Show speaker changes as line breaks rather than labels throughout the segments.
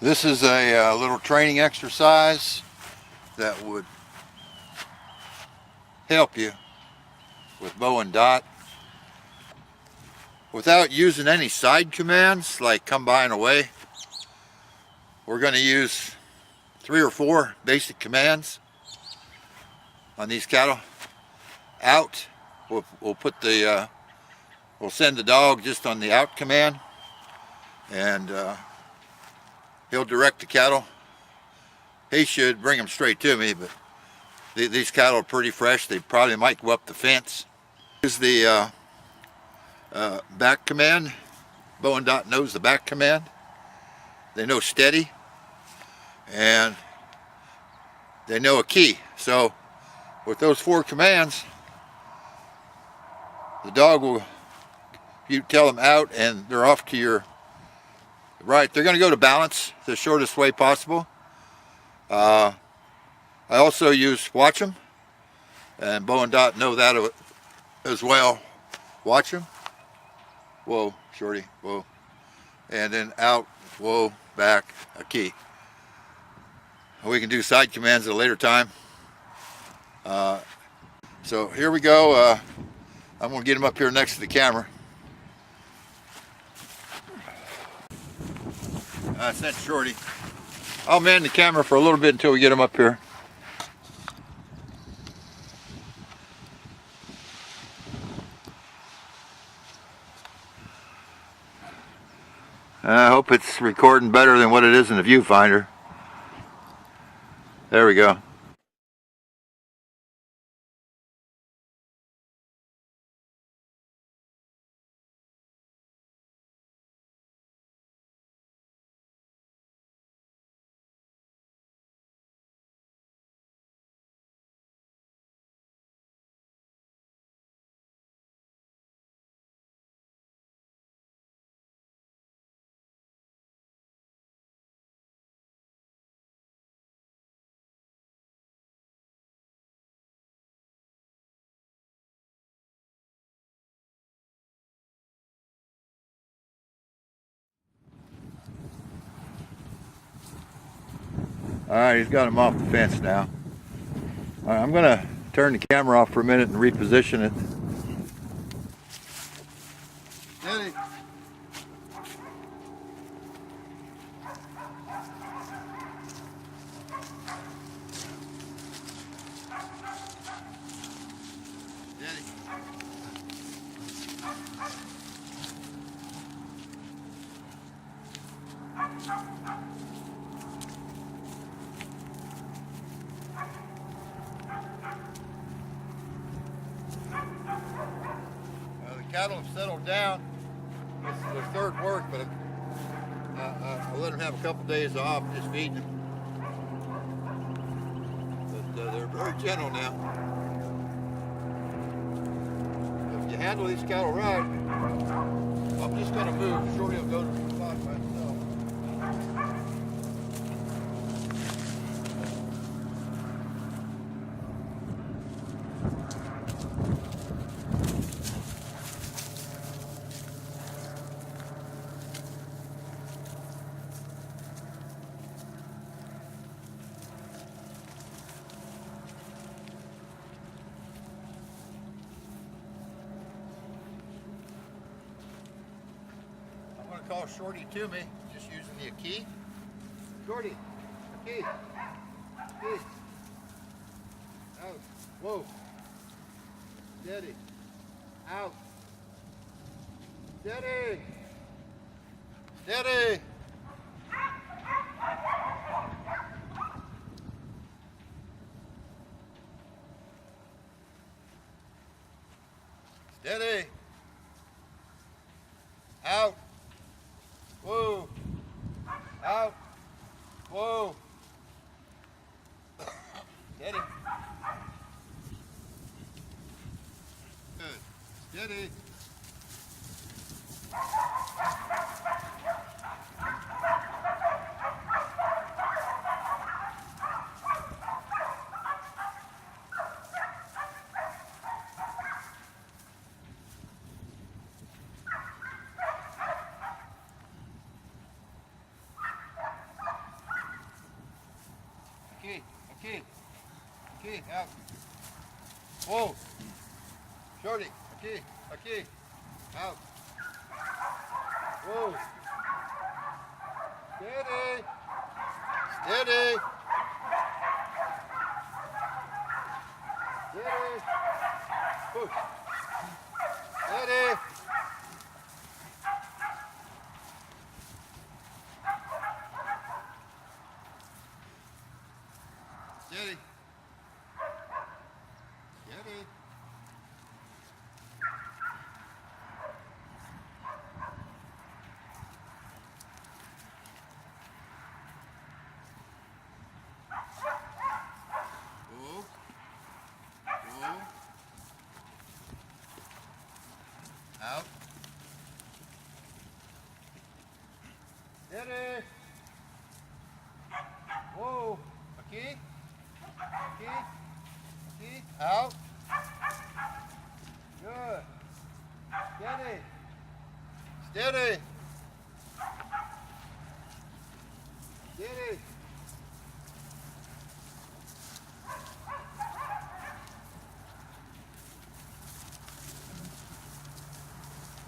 This is a little training exercise that would help you with bow and dot without using any side commands like come by and away. We're going to use 3 or 4 basic commands on these cattle. Out, we'll put the we'll send the dog just on the out command, and he'll direct the cattle. He should bring them straight to me, but these cattle are pretty fresh. They probably might go up the fence. Here's the back command. Bow and dot knows the back command. They know steady, and they know a key. So with those 4 commands, the dog will, you tell them out and they're off to your right. They're going to go to balance the shortest way possible. I also use watch them, and bow and dot know that as well. Watch them. Whoa, shorty, whoa. And then out, whoa, back, a key. We can do side commands at a later time. So here we go. I'm going to get him up here next to the camera. I sent Shorty. I'll man the camera for a little bit until we get him up here. I hope it's recording better than what it is in the viewfinder. There we go. Alright, he's got him off the fence now. Right, I'm going to turn the camera off for a minute and reposition it. Steady. The cattle have settled down. This is their 3rd work, but I let them have a couple days off, just feeding them. But they're very gentle now. If you handle these cattle right, I'm just going to move. Shorty will go to the spot by himself. Call Shorty to me, just using the key. Shorty, a key. Key. Out. Whoa. Steady. Out. Steady. Steady. Steady. Out. Whoa. Out. Whoa. Steady. Good. Steady. out. Whoa. Shorty, aquí, out. Whoa. Steady. Steady. Steady. Push. Steady. Steady. Steady. Whoa. Whoa. Out. Steady. Whoa. Aquí. Aquí. Aquí. Out. Good. Steady. Steady. Steady.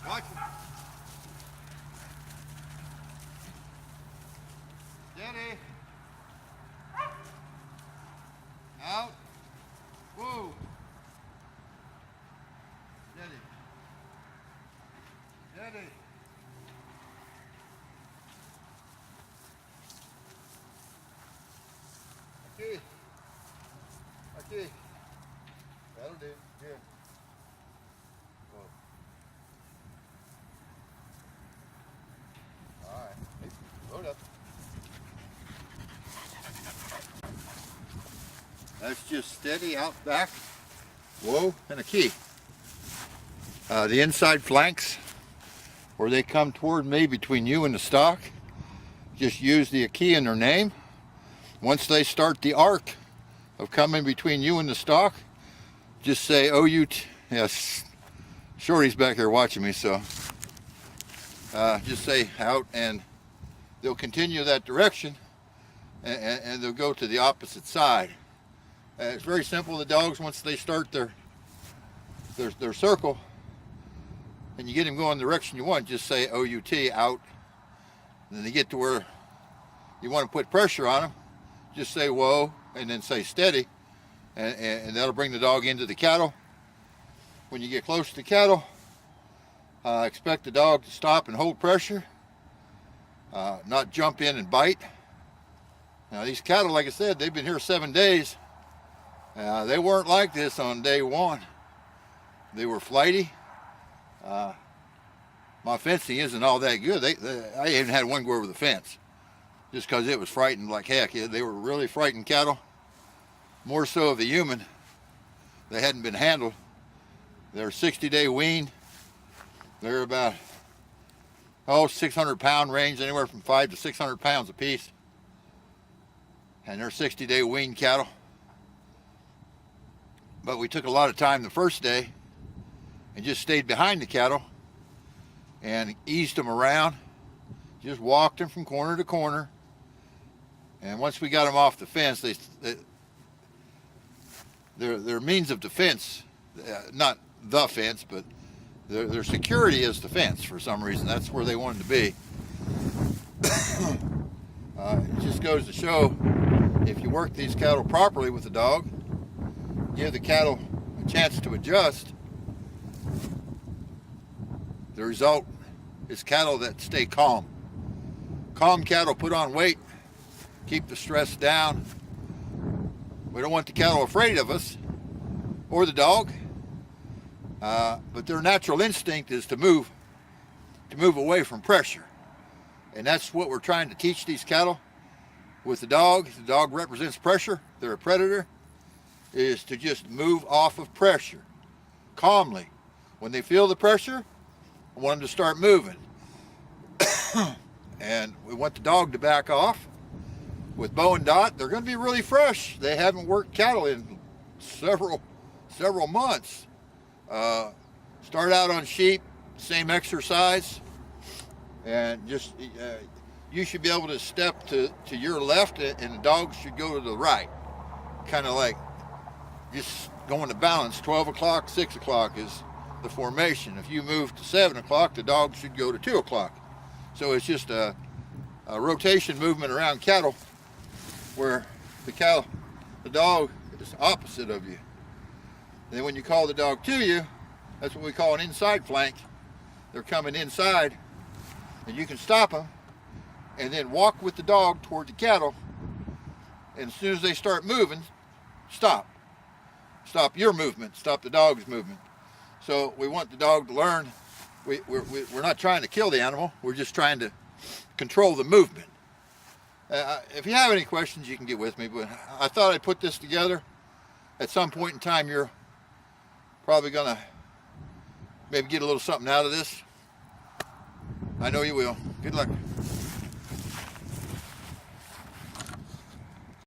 Watch it. Steady. Out. Whoa. Steady. Steady. Aquí. Aquí. That'll do. Good. Whoa. All right. Hey, load up. That's just steady out back. Whoa, and a key. The inside flanks, where they come toward me between you and the stock, just use the key in their name. Once they start the arc of coming between you and the stock, just say OUT. Yes, Shorty's back here watching me, so just say out, and they'll continue that direction, and they'll go to the opposite side. It's very simple. The dogs, once they start their circle, and you get them going the direction you want, just say OUT, out. And then they get to where you want to put pressure on them, just say whoa, and then say steady, and that'll bring the dog into the cattle. When you get close to the cattle, expect the dog to stop and hold pressure, not jump in and bite. Now these cattle, like I said, they've been here 7 days. They weren't like this on day one. They were flighty. My fencing isn't all that good. I even had one go over the fence just because it was frightened like heck. They were really frightened cattle, more so of the human. They hadn't been handled. They're 60-day wean. They're about 600-pound range, anywhere from 500 to 600 pounds a piece, and they're 60-day wean cattle. But we took a lot of time the first day and just stayed behind the cattle and eased them around, just walked them from corner to corner. And once we got them off the fence, their means of defense, not the fence, but their security is the fence for some reason. That's where they wanted to be. It just goes to show, if you work these cattle properly with the dog, give the cattle a chance to adjust, the result is cattle that stay calm. Calm cattle put on weight, keep the stress down. We don't want the cattle afraid of us or the dog, but their natural instinct is to move away from pressure. And that's what we're trying to teach these cattle with the dog. The dog represents pressure. They're a predator. Is to just move off of pressure calmly. When they feel the pressure, I want them to start moving. And we want the dog to back off. With Bo and Dot, they're going to be really fresh. They haven't worked cattle in several months. Start out on sheep, same exercise, and just you should be able to step to your left, and the dog should go to the right, kind of like just going to balance. 12 o'clock, 6 o'clock is the formation. If you move to 7 o'clock, the dog should go to 2 o'clock. So it's just a rotation movement around cattle where the dog is opposite of you. And then when you call the dog to you, that's what we call an inside flank. They're coming inside, and you can stop them and then walk with the dog toward the cattle. And as soon as they start moving, stop. Stop your movement, stop the dog's movement. So we want the dog to learn. We're not trying to kill the animal, we're just trying to control the movement. If you have any questions, you can get with me, but I thought I'd put this together. At some point in time, you're probably gonna maybe get a little something out of this. I know you will. Good luck.